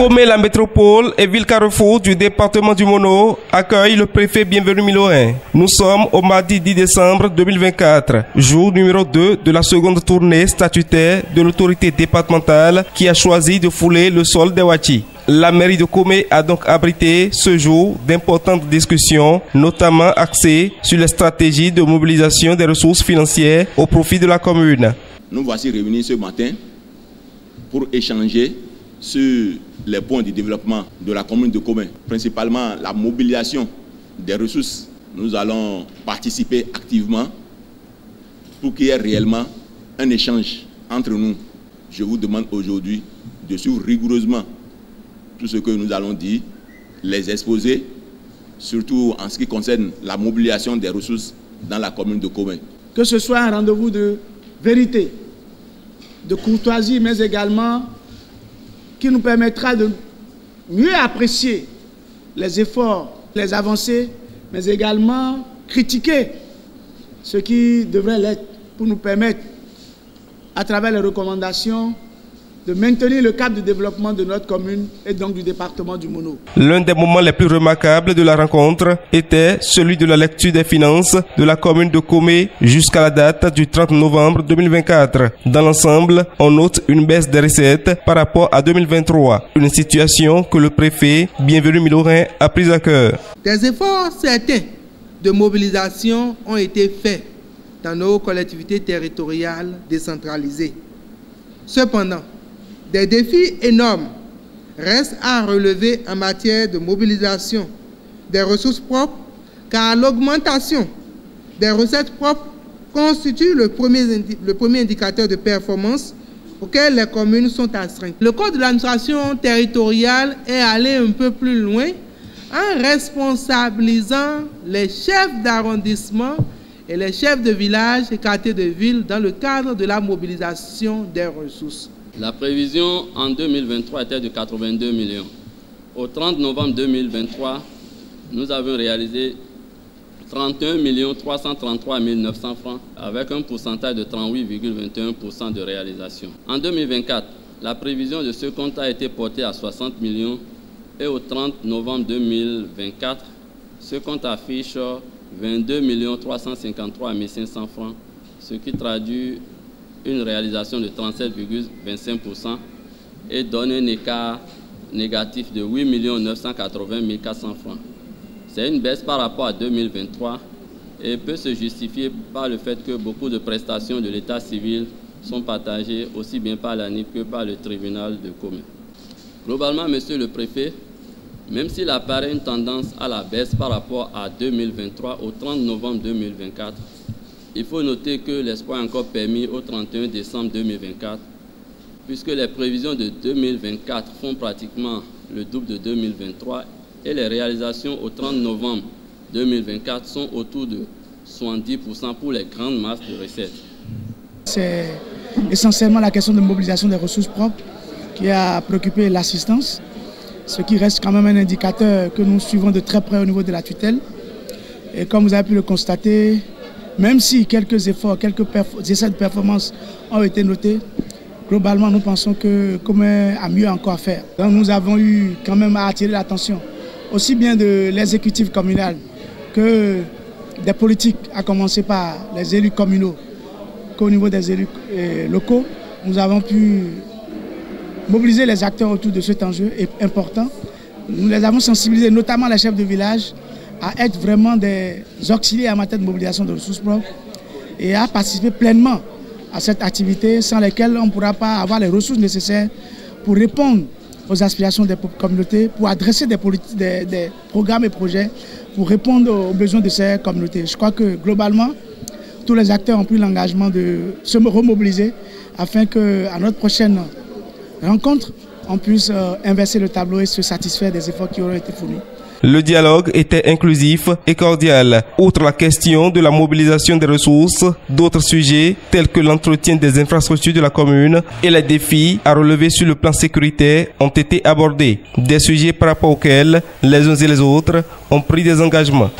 Comé, la métropole et ville carrefour du département du Mono, accueille le préfet Bienvenu Milorin. Nous sommes au mardi 10 décembre 2024, jour numéro 2 de la seconde tournée statutaire de l'autorité départementale qui a choisi de fouler le sol des Ouachi. La mairie de Comé a donc abrité ce jour d'importantes discussions, notamment axées sur les stratégies de mobilisation des ressources financières au profit de la commune. Nous voici réunis ce matin pour échanger sur les points de développement de la commune de Comé, principalement la mobilisation des ressources. Nous allons participer activement pour qu'il y ait réellement un échange entre nous. Je vous demande aujourd'hui de suivre rigoureusement tout ce que nous allons dire, les exposer, surtout en ce qui concerne la mobilisation des ressources dans la commune de Comé. Que ce soit un rendez-vous de vérité, de courtoisie, mais également qui nous permettra de mieux apprécier les efforts, les avancées, mais également critiquer ce qui devrait l'être pour nous permettre, à travers les recommandations, de maintenir le cadre de développement de notre commune et donc du département du Mono. L'un des moments les plus remarquables de la rencontre était celui de la lecture des finances de la commune de Comé jusqu'à la date du 30 novembre 2024. Dans l'ensemble, on note une baisse des recettes par rapport à 2023, une situation que le préfet Bienvenu Milorin a prise à cœur. Des efforts certains de mobilisation ont été faits dans nos collectivités territoriales décentralisées. Cependant, des défis énormes restent à relever en matière de mobilisation des ressources propres, car l'augmentation des recettes propres constitue le premier indicateur de performance auquel les communes sont astreintes. Le Code de l'administration territoriale est allé un peu plus loin en responsabilisant les chefs d'arrondissement et les chefs de village et quartiers de ville dans le cadre de la mobilisation des ressources. La prévision en 2023 était de 82 millions. Au 30 novembre 2023, nous avons réalisé 31 333 900 francs avec un pourcentage de 38,21% de réalisation. En 2024, la prévision de ce compte a été portée à 60 millions et au 30 novembre 2024, ce compte affiche 22 353 500 francs, ce qui traduit une réalisation de 37,25% et donne un écart négatif de 8 980 400 francs. C'est une baisse par rapport à 2023 et peut se justifier par le fait que beaucoup de prestations de l'état civil sont partagées aussi bien par l'ANIP que par le tribunal de Comé. Globalement, monsieur le préfet, même s'il apparaît une tendance à la baisse par rapport à 2023 au 30 novembre 2024, il faut noter que l'espoir est encore permis au 31 décembre 2024, puisque les prévisions de 2024 font pratiquement le double de 2023 et les réalisations au 30 novembre 2024 sont autour de 70% pour les grandes masses de recettes. C'est essentiellement la question de mobilisation des ressources propres qui a préoccupé l'assistance, ce qui reste quand même un indicateur que nous suivons de très près au niveau de la tutelle. Et comme vous avez pu le constater, même si quelques efforts, quelques essais de performance ont été notés, globalement nous pensons que Comé a mieux encore à faire. Donc nous avons eu quand même à attirer l'attention aussi bien de l'exécutif communal que des politiques, à commencer par les élus communaux qu'au niveau des élus locaux. Nous avons pu mobiliser les acteurs autour de cet enjeu important. Nous les avons sensibilisés, notamment les chefs de village, à être vraiment des auxiliaires en matière de mobilisation de ressources propres et à participer pleinement à cette activité sans lesquelles on ne pourra pas avoir les ressources nécessaires pour répondre aux aspirations des communautés, pour adresser des programmes et projets, pour répondre aux besoins de ces communautés. Je crois que globalement, tous les acteurs ont pris l'engagement de se remobiliser afin qu'à notre prochaine rencontre, on puisse inverser le tableau et se satisfaire des efforts qui auront été fournis. Le dialogue était inclusif et cordial. Outre la question de la mobilisation des ressources, d'autres sujets tels que l'entretien des infrastructures de la commune et les défis à relever sur le plan sécuritaire ont été abordés. Des sujets par rapport auxquels les uns et les autres ont pris des engagements.